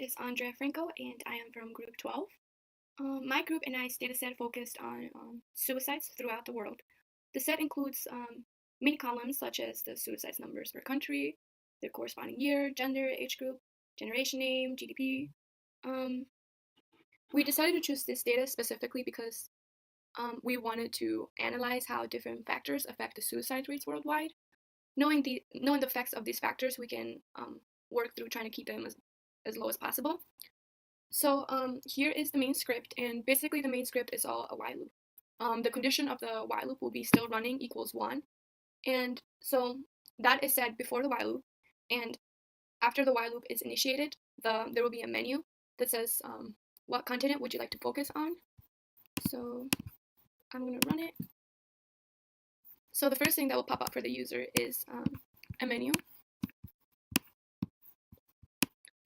is Andrea Franco, and I am from Group 12. My group and I's dataset focused on suicides throughout the world. The set includes many columns such as the suicide numbers per country, the corresponding year, gender, age group, generation name, GDP. Um, we decided to choose this data specifically because we wanted to analyze how different factors affect the suicide rates worldwide. Knowing the effects of these factors, we can work through trying to keep them as low as possible. So here is the main script, and basically the main script is all a while loop. The condition of the while loop will be still running equals 1, and so that is said before the while loop, and after the while loop is initiated, there will be a menu that says what continent would you like to focus on. So I'm going to run it. So the first thing that will pop up for the user is a menu.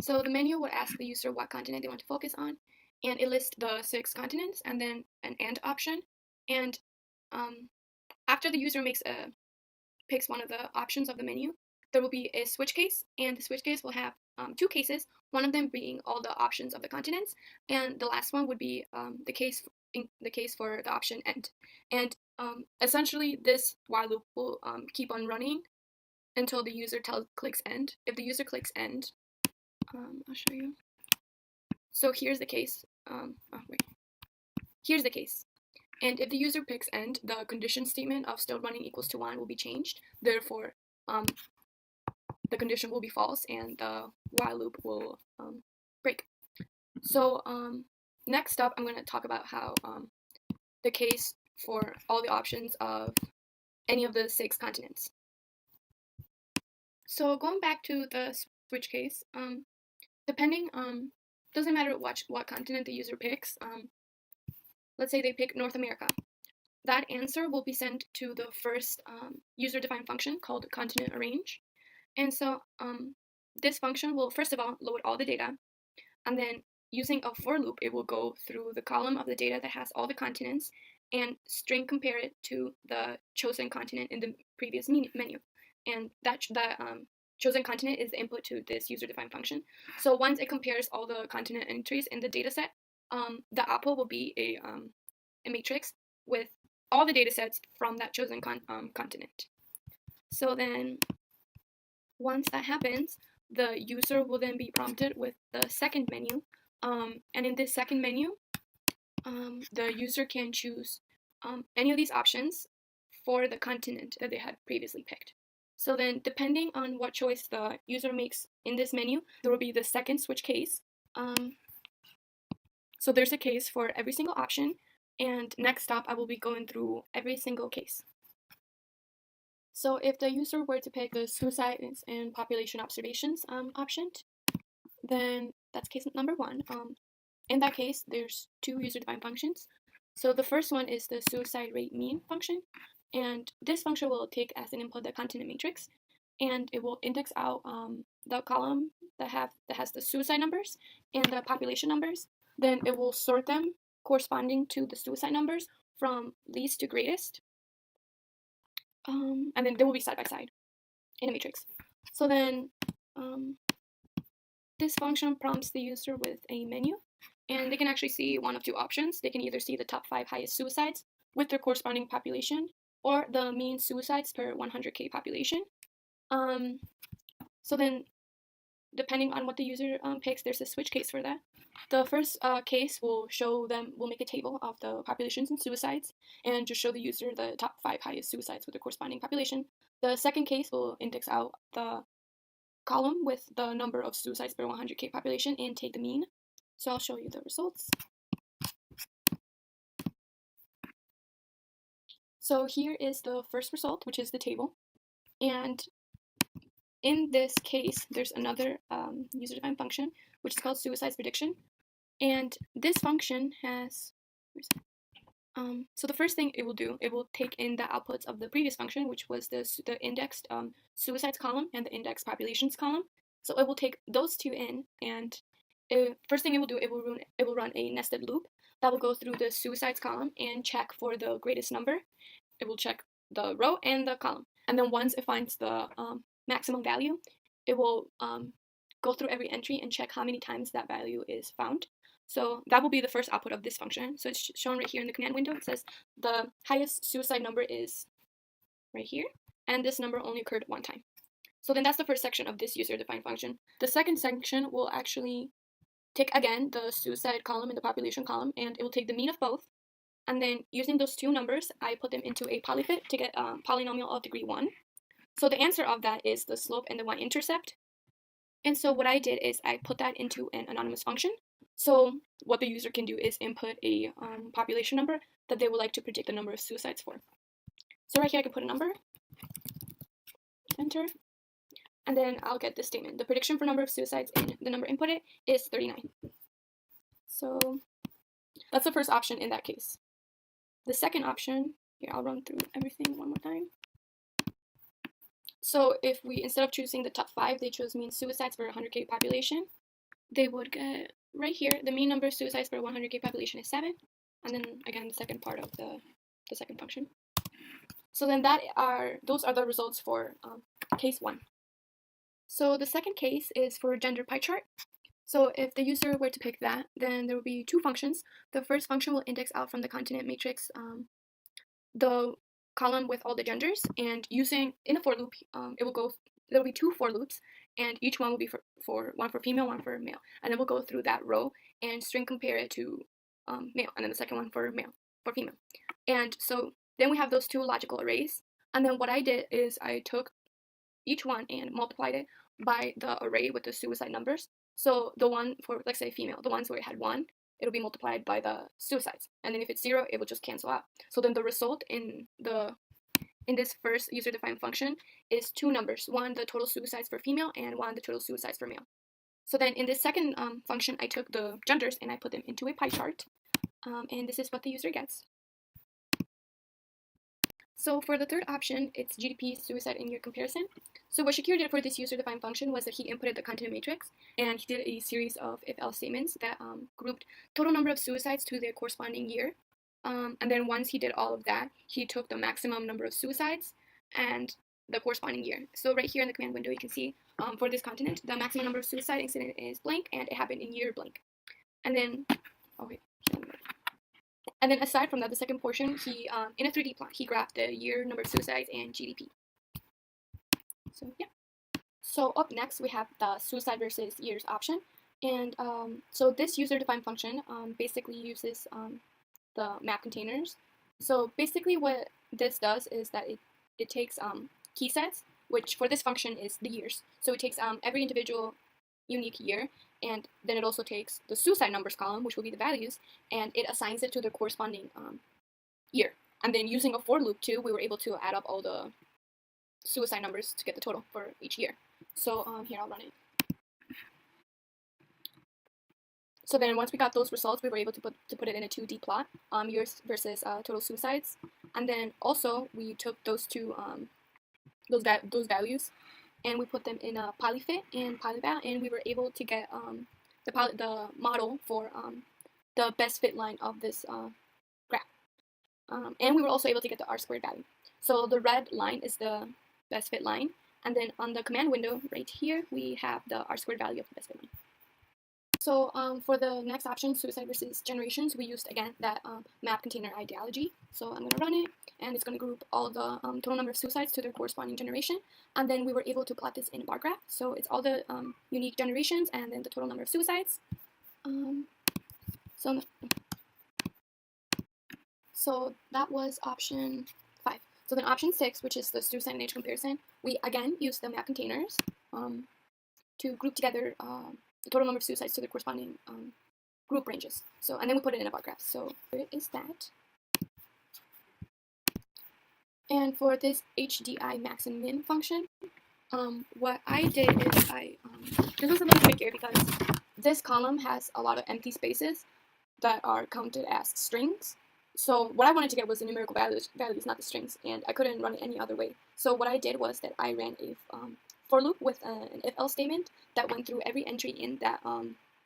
So the menu would ask the user what continent they want to focus on, and it lists the 6 continents and then an AND option. And after the user picks one of the options of the menu, there will be a switch case, and the switch case will have 2 cases, one of them being all the options of the continents, and the last one would be the case for the option AND. And essentially, this while loop will keep on running until the user clicks end. If the user clicks end, I'll show you. So here's the case. Here's the case. And if the user picks end, the condition statement of still running equals to 1 will be changed. Therefore, the condition will be false and the while loop will break. So next up, I'm going to talk about how the case for all the options of any of the 6 continents. So going back to the switch case, depending doesn't matter what continent the user picks. Let's say they pick North America. That answer will be sent to the first user-defined function called continent arrange. And so this function will first of all load all the data, and then using a for loop, it will go through the column of the data that has all the continents and string compare it to the chosen continent in the previous menu. And that chosen continent is the input to this user-defined function. So once it compares all the continent entries in the dataset, the output will be a matrix with all the datasets from that chosen continent. So then, once that happens, the user will then be prompted with the second menu. And in this second menu, the user can choose any of these options for the continent that they had previously picked. So then, depending on what choice the user makes in this menu, there will be the second switch case. So there's a case for every single option, and next up I will be going through every single case. So if the user were to pick the suicides and population observations option, then that's case number 1. In that case, there's 2 user-defined functions. So the first one is the suicide rate mean function, and this function will take as an input the continent matrix, and it will index out the column that has the suicide numbers and the population numbers. Then it will sort them corresponding to the suicide numbers from least to greatest. And then they will be side by side in a matrix. So then this function prompts the user with a menu, and they can actually see one of 2 options. They can either see the top 5 highest suicides with their corresponding population, or the mean suicides per 100K population. So then, depending on what the user picks, there's a switch case for that. The first case will make a table of the populations and suicides, and just show the user the top 5 highest suicides with the corresponding population. The second case will index out the column with the number of suicides per 100K population and take the mean. So I'll show you the results. So here is the first result, which is the table. And in this case, there's another user-defined function, which is called suicides prediction. And this function has, so the first thing it will do, it will take in the outputs of the previous function, which was the indexed suicides column and the indexed populations column. So it will take those 2 in, and first thing it will do, it will run a nested loop that will go through the suicides column and check for the greatest number. It will check the row and the column, and then once it finds the maximum value, it will go through every entry and check how many times that value is found. So that will be the first output of this function. So it's shown right here in the command window. It says the highest suicide number is right here, and this number only occurred one time. So then that's the first section of this user-defined function. The second section will actually take, again, the suicide column and the population column, and it will take the mean of both. And then using those two numbers, I put them into a polyfit to get a polynomial of degree 1. So the answer of that is the slope and the y-intercept. And so what I did is I put that into an anonymous function. So what the user can do is input a population number that they would like to predict the number of suicides for. So right here I can put a number, enter, and then I'll get this statement. The prediction for number of suicides in the number inputted is 39. So that's the first option in that case. The second option, here I'll run through everything one more time. So if we, instead of choosing the top 5, they chose mean suicides for 100K population, they would get right here, the mean number of suicides for 100K population is 7. And then again, the second part of the second function. So then those are the results for case 1. So the second case is for gender pie chart. So if the user were to pick that, then there will be two functions. The first function will index out from the continent matrix the column with all the genders, and using in a for loop, there will be two for loops, and each one will be for one for female, one for male, and then we'll go through that row and string compare it to male, and then the second one for female. And so then we have those two logical arrays, and then what I did is I took each one and multiplied it by the array with the suicide numbers. So the one for, let's say, female, the ones where it had 1, it'll be multiplied by the suicides, and then if it's 0, it will just cancel out. So then the result in this first user-defined function is two numbers: one the total suicides for female, and one the total suicides for male. So then in this second function, I took the genders and I put them into a pie chart, and this is what the user gets. So for the third option, it's GDP suicide in year comparison. So what Shakir did for this user-defined function was that he inputted the continent matrix, and he did a series of if-else statements that grouped total number of suicides to their corresponding year. And then once he did all of that, he took the maximum number of suicides and the corresponding year. So right here in the command window, you can see for this continent, the maximum number of suicide incident is blank, and it happened in year blank. And then, okay. And then aside from that, the second portion, he, in a 3D plot, he graphed the year, number of suicides, and GDP. So yeah. So up next, we have the suicide versus years option. And so this user-defined function basically uses the map containers. So basically what this does is that it takes key sets, which for this function is the years. So it takes every individual unique year, and then it also takes the suicide numbers column, which will be the values, and it assigns it to the corresponding year. And then using a for loop too, we were able to add up all the suicide numbers to get the total for each year. So here, I'll run it. So then once we got those results, we were able to put it in a 2D plot, years versus total suicides. And then also we took those two those values, and we put them in a polyfit and polyval, and we were able to get the model for the best fit line of this graph. And we were also able to get the R-squared value. So the red line is the best fit line, and then on the command window right here, we have the R-squared value of the best fit line. So for the next option, suicide versus generations, we used, again, that map container ideology. So I'm going to run it, and it's going to group all the total number of suicides to their corresponding generation. And then we were able to plot this in a bar graph. So it's all the unique generations and then the total number of suicides. So that was option 5. So then option 6, which is the suicide and age comparison, we again used the map containers to group together the total number of suicides to the corresponding group ranges. So, and then we put it in a bar graph. So here is that. And for this HDI max and min function, what I did is this was a little trickier because this column has a lot of empty spaces that are counted as strings. So what I wanted to get was the numerical values, not the strings, and I couldn't run it any other way. So what I did was that I ran a for loop with an if-else statement that went through every entry in that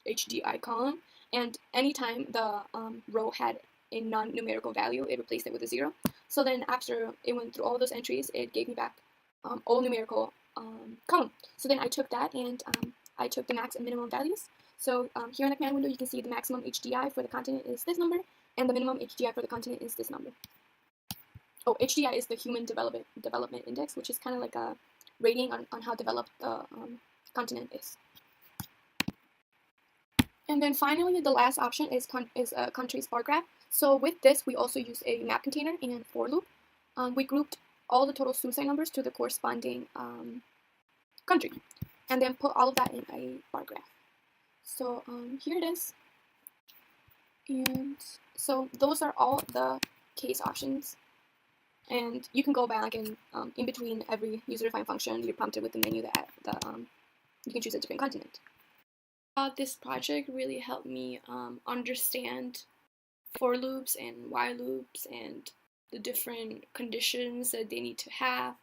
HDI column, and anytime the row had a non-numerical value, it replaced it with a 0. So then after it went through all those entries, it gave me back all numerical column. So then I took that and I took the max and minimum values. So here in the command window, you can see the maximum HDI for the continent is this number, and the minimum HDI for the continent is this number. Oh, HDI is the Human Development Index, which is kind of like a rating on how developed the continent is. And then finally, the last option is a country's bar graph. So with this, we also use a map container and for loop. We grouped all the total suicide numbers to the corresponding country, and then put all of that in a bar graph. So here it is. And so those are all the case options. And you can go back and in between every user-defined function, you're prompted with the menu that you can choose a different continent. This project really helped me understand for loops and while loops and the different conditions that they need to have.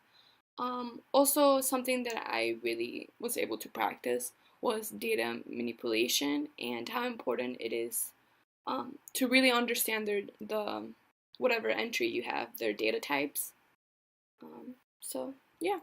Also, something that I really was able to practice was data manipulation and how important it is to really understand the whatever entry you have, their data types. So yeah.